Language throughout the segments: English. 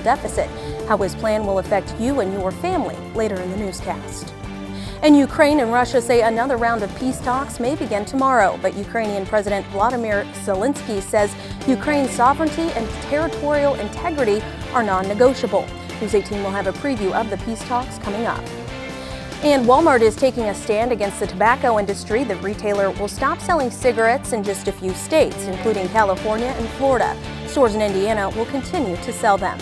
deficit. How his plan will affect you and your family later in the newscast. And Ukraine and Russia say another round of peace talks may begin tomorrow, but Ukrainian President Volodymyr Zelensky says Ukraine's sovereignty and territorial integrity are non-negotiable. News 18 will have a preview of the peace talks coming up. And Walmart is taking a stand against the tobacco industry. The retailer will stop selling cigarettes in just a few states, including California and Florida. Stores in Indiana will continue to sell them.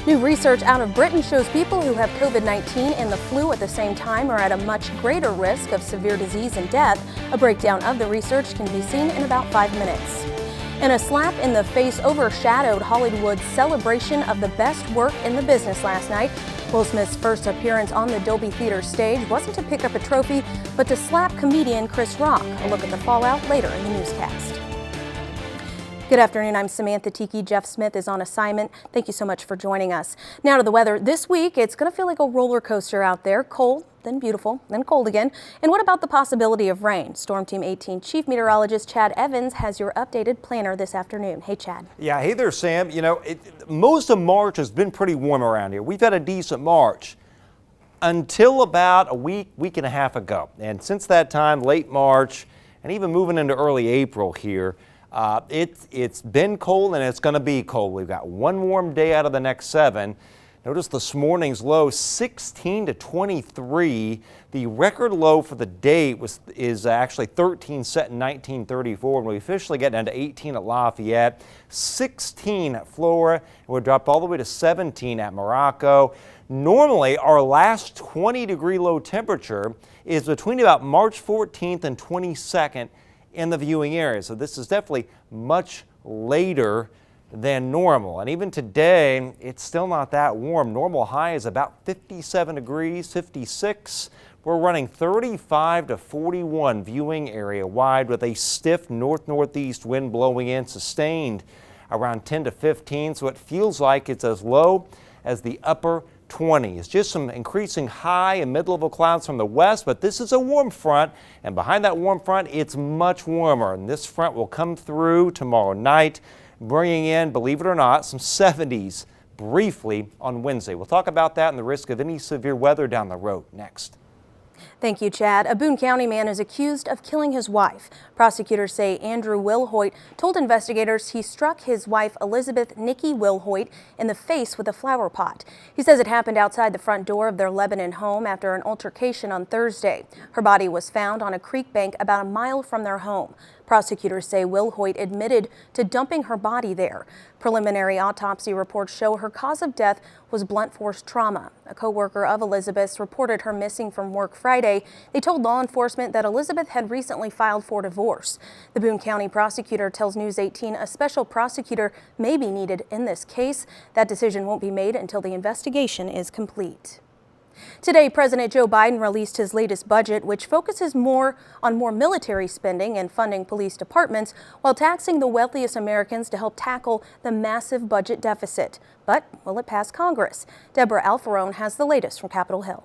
New research out of Britain shows people who have COVID-19 and the flu at the same time are at a much greater risk of severe disease and death. A breakdown of the research can be seen in about 5 minutes. And a slap in the face overshadowed Hollywood's celebration of the best work in the business last night. Will Smith's first appearance on the Dolby Theater stage wasn't to pick up a trophy, but to slap comedian Chris Rock. A look at the fallout later in the newscast. Good afternoon, I'm Samantha Tiki. Jeff Smith is on assignment. Thank you so much for joining us. Now to the weather. This week, it's going to feel like a roller coaster out there. Cold, then beautiful, then cold again. And what about the possibility of rain? Storm Team 18 Chief Meteorologist Chad Evans has your updated planner this afternoon. Hey, Chad. Yeah, hey there, Sam. You know, most of March has been pretty warm around here. We've had a decent March until about a week and a half ago. And since that time, late March, and even moving into early April here, it's been cold and it's going to be cold. We've got one warm day out of the next 7. Notice this morning's low 16 to 23. The record low for the day is actually 13 set in 1934. When we officially get down to 18 at Lafayette, 16 at Flora, and we'll drop all the way to 17 at Morocco. Normally, our last 20-degree low temperature is between about March 14th and 22nd in the viewing area. So this is definitely much later than normal. And even today, it's still not that warm. Normal high is about 57 degrees, 56. We're running 35 to 41 viewing area wide with a stiff north-northeast wind blowing in, sustained around 10 to 15. So it feels like it's as low as the upper 20s. Just some increasing high and mid-level clouds from the west, but this is a warm front, and behind that warm front, it's much warmer. And this front will come through tomorrow night, bringing in, believe it or not, some 70s briefly on Wednesday. We'll talk about that and the risk of any severe weather down the road next. Thank you, Chad. A Boone County man is accused of killing his wife. Prosecutors say Andrew Wilhoit told investigators he struck his wife, Elizabeth Nikki Wilhoit, in the face with a flower pot. He says it happened outside the front door of their Lebanon home after an altercation on Thursday. Her body was found on a creek bank about a mile from their home. Prosecutors say Wilhoit admitted to dumping her body there. Preliminary autopsy reports show her cause of death was blunt force trauma. A co-worker of Elizabeth's reported her missing from work Friday. They told law enforcement that Elizabeth had recently filed for divorce. The Boone County prosecutor tells News 18 a special prosecutor may be needed in this case. That decision won't be made until the investigation is complete. Today, President Joe Biden released his latest budget, which focuses more on military spending and funding police departments while taxing the wealthiest Americans to help tackle the massive budget deficit. But will it pass Congress? Deborah Alfarone has the latest from Capitol Hill.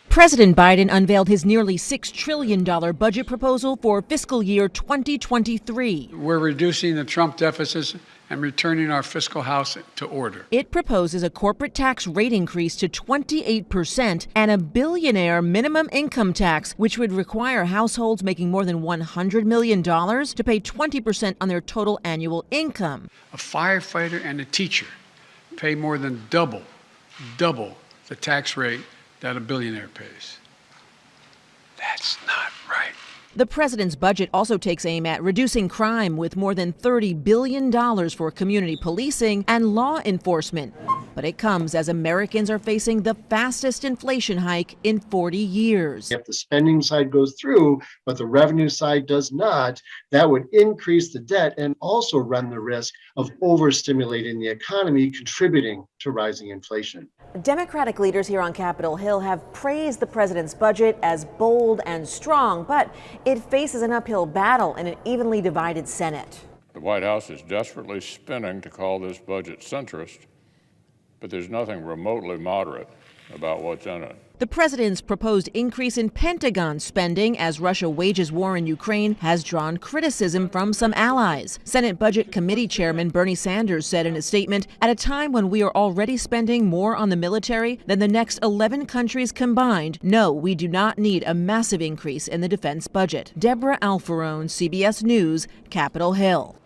President Biden unveiled his nearly $6 trillion budget proposal for fiscal year 2023. We're reducing the Trump deficits and returning our fiscal house to order. It proposes a corporate tax rate increase to 28% and a billionaire minimum income tax, which would require households making more than $100 million to pay 20% on their total annual income. A firefighter and a teacher pay more than double the tax rate that a billionaire pays. That's not right. The president's budget also takes aim at reducing crime with more than $30 billion for community policing and law enforcement. But it comes as Americans are facing the fastest inflation hike in 40 years. If the spending side goes through, but the revenue side does not, that would increase the debt and also run the risk of overstimulating the economy, contributing to rising inflation. Democratic leaders here on Capitol Hill have praised the president's budget as bold and strong, but it faces an uphill battle in an evenly divided Senate. The White House is desperately spinning to call this budget centrist, but there's nothing remotely moderate about what's in it. The president's proposed increase in Pentagon spending as Russia wages war in Ukraine has drawn criticism from some allies. Senate Budget Committee Chairman Bernie Sanders said in a statement, "At a time when we are already spending more on the military than the next 11 countries combined, no, we do not need a massive increase in the defense budget." Deborah Alfarone, CBS News, Capitol Hill.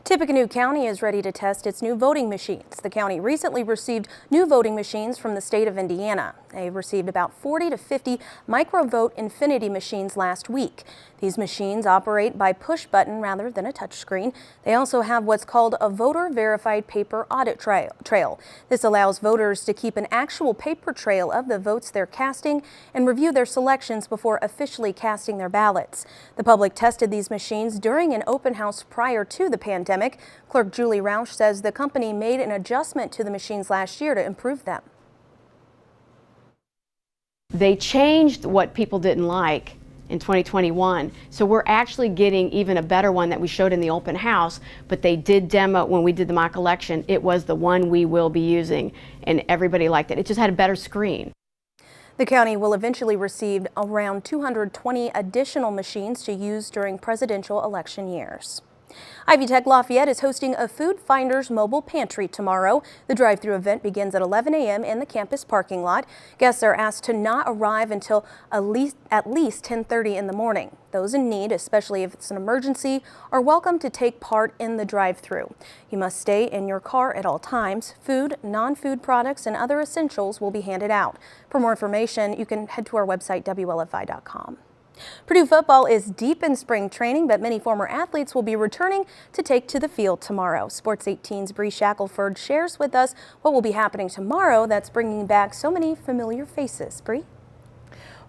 Tippecanoe County is ready to test its new voting machines. The county recently received new voting machines from the state of Indiana. They received about 40 to 50 Microvote Infinity machines last week. These machines operate by push button rather than a touchscreen. They also have what's called a voter verified paper audit trail. This allows voters to keep an actual paper trail of the votes they're casting and review their selections before officially casting their ballots. The public tested these machines during an open house prior to the pandemic. Clerk Julie Rausch says the company made an adjustment to the machines last year to improve them. They changed what people didn't like in 2021. So we're actually getting even a better one that we showed in the open house, but they did demo when we did the mock election. It was the one we will be using, and everybody liked it. It just had a better screen. The county will eventually receive around 220 additional machines to use during presidential election years. Ivy Tech Lafayette is hosting a Food Finders mobile pantry tomorrow. The drive-through event begins at 11 a.m. in the campus parking lot. Guests are asked to not arrive until at least 10:30 in the morning. Those in need, especially if it's an emergency, are welcome to take part in the drive-through. You must stay in your car at all times. Food, non-food products, and other essentials will be handed out. For more information, you can head to our website, WLFI.com. Purdue football is deep in spring training, but many former athletes will be returning to take to the field tomorrow. Sports 18's Bree Shackelford shares with us what will be happening tomorrow that's bringing back so many familiar faces. Bree?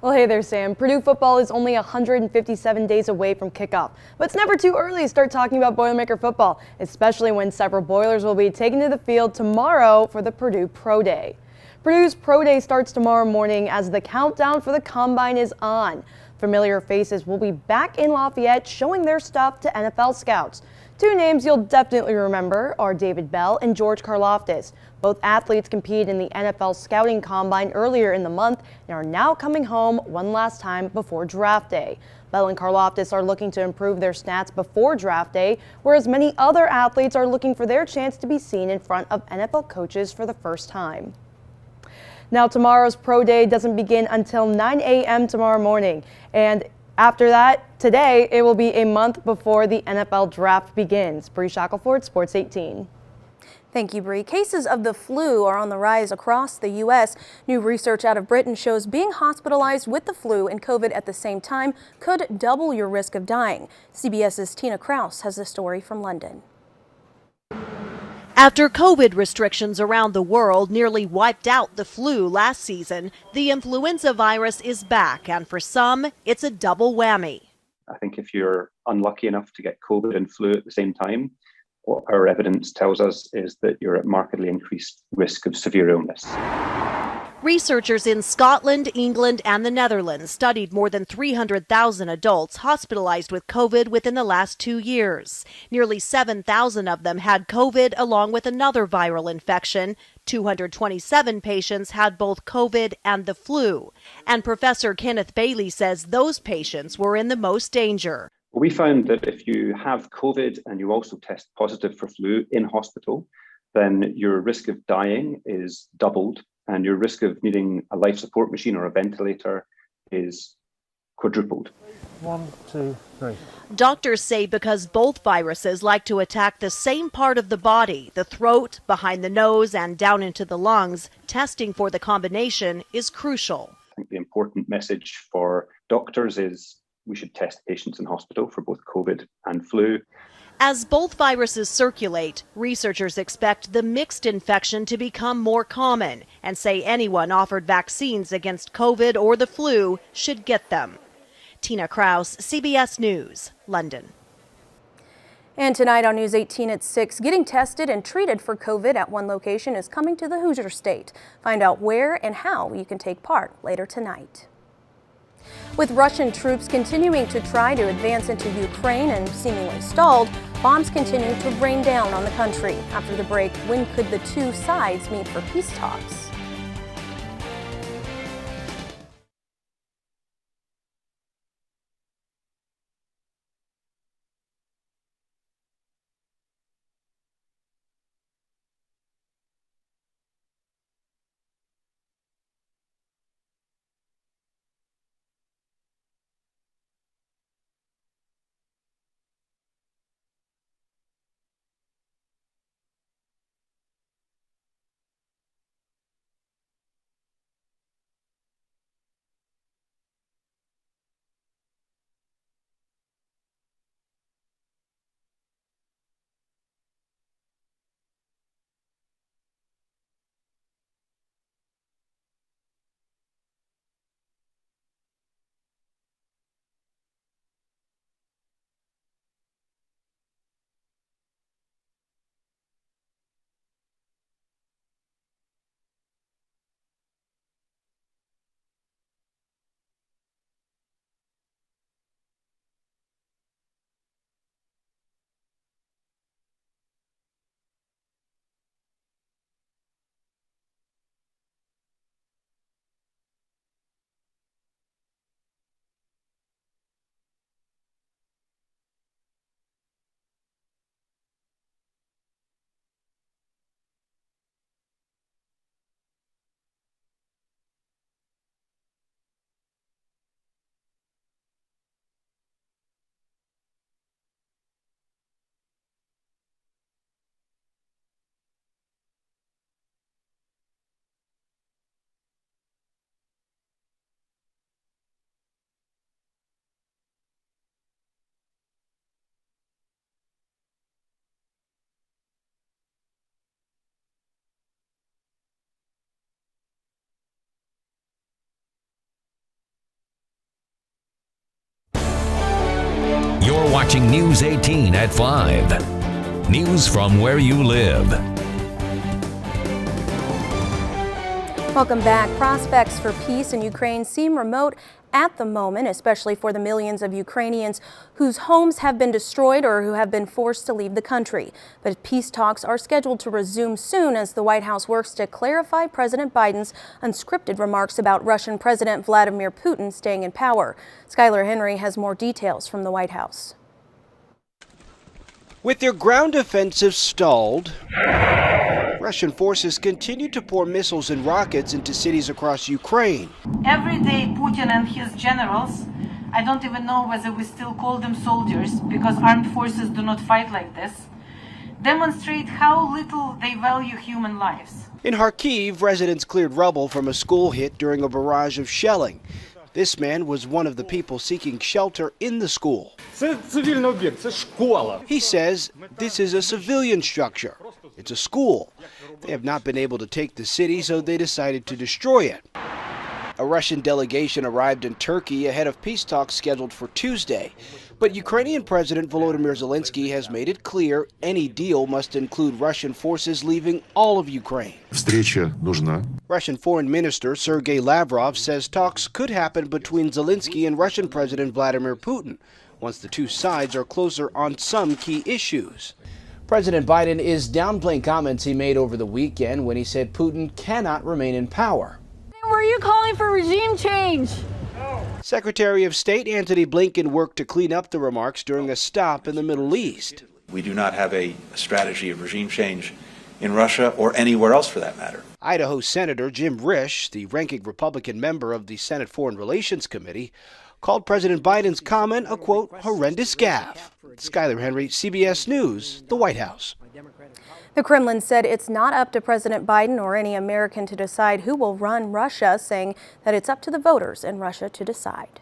Well, hey there, Sam. Purdue football is only 157 days away from kickoff, but it's never too early to start talking about Boilermaker football, especially when several Boilers will be taken to the field tomorrow for the Purdue Pro Day. Purdue's Pro Day starts tomorrow morning as the countdown for the Combine is on. Familiar faces will be back in Lafayette showing their stuff to NFL scouts. Two names you'll definitely remember are David Bell and George Karlaftis. Both athletes competed in the NFL Scouting Combine earlier in the month and are now coming home one last time before draft day. Bell and Karlaftis are looking to improve their stats before draft day, whereas many other athletes are looking for their chance to be seen in front of NFL coaches for the first time. Now, tomorrow's Pro Day doesn't begin until 9 a.m. tomorrow morning. And after that, today, it will be a month before the NFL draft begins. Bree Shackelford, Sports 18. Thank you, Bree. Cases of the flu are on the rise across the U.S. New research out of Britain shows being hospitalized with the flu and COVID at the same time could double your risk of dying. CBS's Tina Kraus has the story from London. After COVID restrictions around the world nearly wiped out the flu last season, the influenza virus is back, and for some, it's a double whammy. I think if you're unlucky enough to get COVID and flu at the same time, what our evidence tells us is that you're at markedly increased risk of severe illness. Researchers in Scotland, England, and the Netherlands studied more than 300,000 adults hospitalized with COVID within the last 2 years. Nearly 7,000 of them had COVID along with another viral infection. 227 patients had both COVID and the flu. And Professor Kenneth Bailey says those patients were in the most danger. We found that if you have COVID and you also test positive for flu in hospital, then your risk of dying is doubled. And your risk of needing a life support machine or a ventilator is quadrupled. 1, 2, 3. Doctors say because both viruses like to attack the same part of the body, the throat, behind the nose, and down into the lungs, testing for the combination is crucial. I think the important message for doctors is we should test patients in hospital for both COVID and flu. As both viruses circulate, researchers expect the mixed infection to become more common and say anyone offered vaccines against COVID or the flu should get them. Tina Kraus, CBS News, London. And tonight on News 18 at 6, getting tested and treated for COVID at one location is coming to the Hoosier State. Find out where and how you can take part later tonight. With Russian troops continuing to try to advance into Ukraine and seemingly stalled, Bombs continue to rain down on the country. After the break, when could the two sides meet for peace talks? You're watching News 18 at 5. News from where you live. Welcome back. Prospects for peace in Ukraine seem remote at the moment, especially for the millions of Ukrainians whose homes have been destroyed or who have been forced to leave the country. But peace talks are scheduled to resume soon as the White House works to clarify President Biden's unscripted remarks about Russian President Vladimir Putin staying in power. Skylar Henry has more details from the White House. With their ground offensive stalled, Russian forces continue to pour missiles and rockets into cities across Ukraine. Every day, Putin and his generals, I don't even know whether we still call them soldiers because armed forces do not fight like this, demonstrate how little they value human lives. In Kharkiv, residents cleared rubble from a school hit during a barrage of shelling. This man was one of the people seeking shelter in the school. He says this is a civilian structure. It's a school. They have not been able to take the city, so they decided to destroy it. A Russian delegation arrived in Turkey ahead of peace talks scheduled for Tuesday. But Ukrainian President Volodymyr Zelensky has made it clear any deal must include Russian forces leaving all of Ukraine. Russian Foreign Minister Sergei Lavrov says talks could happen between Zelensky and Russian President Vladimir Putin once the two sides are closer on some key issues. President Biden is downplaying comments he made over the weekend when he said Putin cannot remain in power. Were you calling for regime change? Secretary of State Antony Blinken worked to clean up the remarks during a stop in the Middle East. We do not have a strategy of regime change in Russia or anywhere else for that matter. Idaho Senator Jim Risch, the ranking Republican member of the Senate Foreign Relations Committee, called President Biden's comment a, quote, horrendous gaffe. Skylar Henry, CBS News, the White House. The Kremlin said it's not up to President Biden or any American to decide who will run Russia, saying that it's up to the voters in Russia to decide.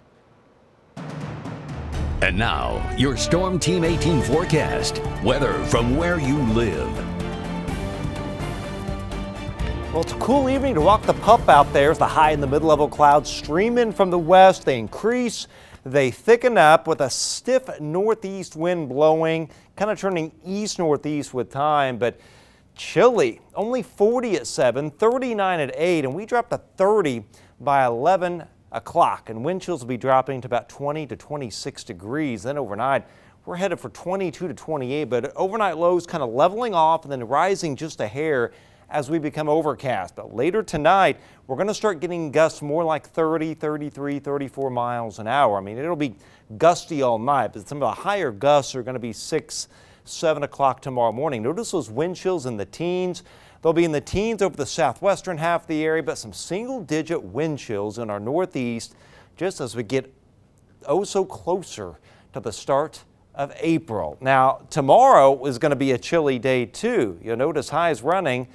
And now, your Storm Team 18 forecast. Weather from where you live. Well, it's a cool evening to walk the pup out there as the high and the mid-level clouds stream in from the west. They increase, they thicken up with a stiff northeast wind blowing, kind of turning east-northeast with time, but chilly. Only 40 at 7, 39 at 8, and we drop to 30 by 11 o'clock. And wind chills will be dropping to about 20 to 26 degrees. Then overnight, we're headed for 22 to 28, but overnight lows kind of leveling off and then rising just a hair as we become overcast. But later tonight, we're going to start getting gusts more like 30, 33, 34 miles an hour. I mean, it'll be gusty all night, but some of the higher gusts are going to be 6, 7 o'clock tomorrow morning. Notice those wind chills in the teens. They'll be in the teens over the southwestern half of the area, but some single-digit wind chills in our northeast just as we get oh so closer to the start of April. Now, tomorrow is going to be a chilly day too. You'll notice highs running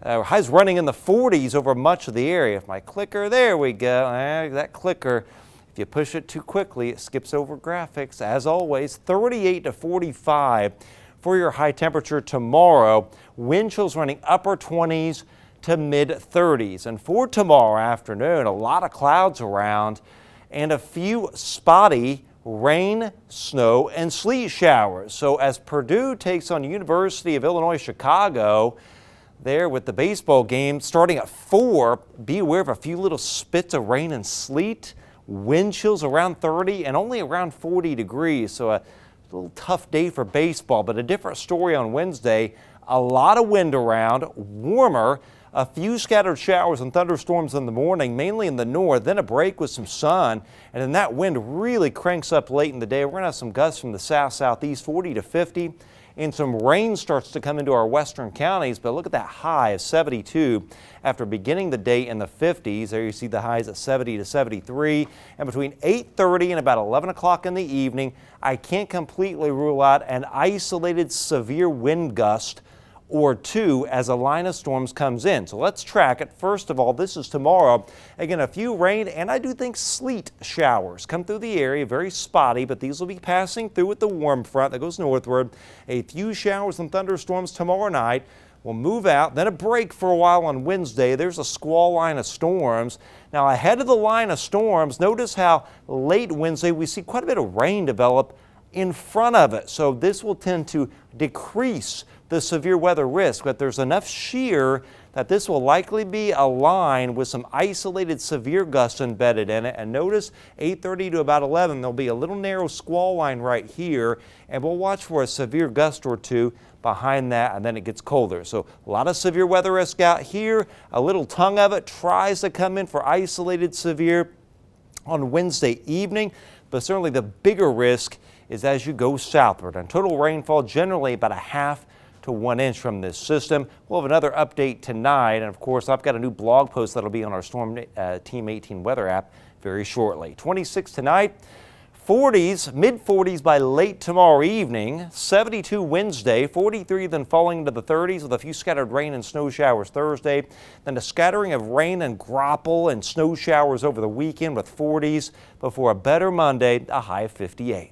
in the 40s over much of the area. If my clicker, there we go, that clicker, if you push it too quickly, it skips over graphics. As always, 38 to 45 for your high temperature tomorrow. Wind chills running upper 20s to mid 30s. And for tomorrow afternoon, a lot of clouds around and a few spotty rain, snow, and sleet showers. So as Purdue takes on University of Illinois Chicago, there with the baseball game starting at 4, be aware of a few little spits of rain and sleet, wind chills around 30 and only around 40 degrees. So a little tough day for baseball, but a different story on Wednesday. A lot of wind around, warmer, a few scattered showers and thunderstorms in the morning, mainly in the north, then a break with some sun, and then that wind really cranks up late in the day. We're going to have some gusts from the south-southeast, 40 to 50, and some rain starts to come into our western counties, but look at that high of 72 after beginning the day in the 50s. There you see the highs at 70 to 73, and between 8:30 and about 11 o'clock in the evening, I can't completely rule out an isolated severe wind gust or two as a line of storms comes in. So let's track it. First of all, this is tomorrow. Again, a few rain and I do think sleet showers come through the area, very spotty, but these will be passing through with the warm front that goes northward. A few showers and thunderstorms tomorrow night will move out, then a break for a while on Wednesday. There's a squall line of storms. Now ahead of the line of storms, notice how late Wednesday we see quite a bit of rain develop in front of it. So this will tend to decrease the severe weather risk, but there's enough shear that this will likely be a line with some isolated severe gusts embedded in it. And notice 8:30 to about 11, there'll be a little narrow squall line right here, and we'll watch for a severe gust or two behind that, and then it gets colder. So a lot of severe weather risk out here. A little tongue of it tries to come in for isolated severe on Wednesday evening, but certainly the bigger risk is as you go southward. And total rainfall generally about a half to 1 inch from this system. We'll have another update tonight, and of course I've got a new blog post that'll be on our Storm Team 18 weather app very shortly. 26 tonight, 40s, mid-40s by late tomorrow evening, 72 Wednesday, 43 then falling into the 30s with a few scattered rain and snow showers Thursday, then a scattering of rain and graupel and snow showers over the weekend with 40s before a better Monday, a high of 58.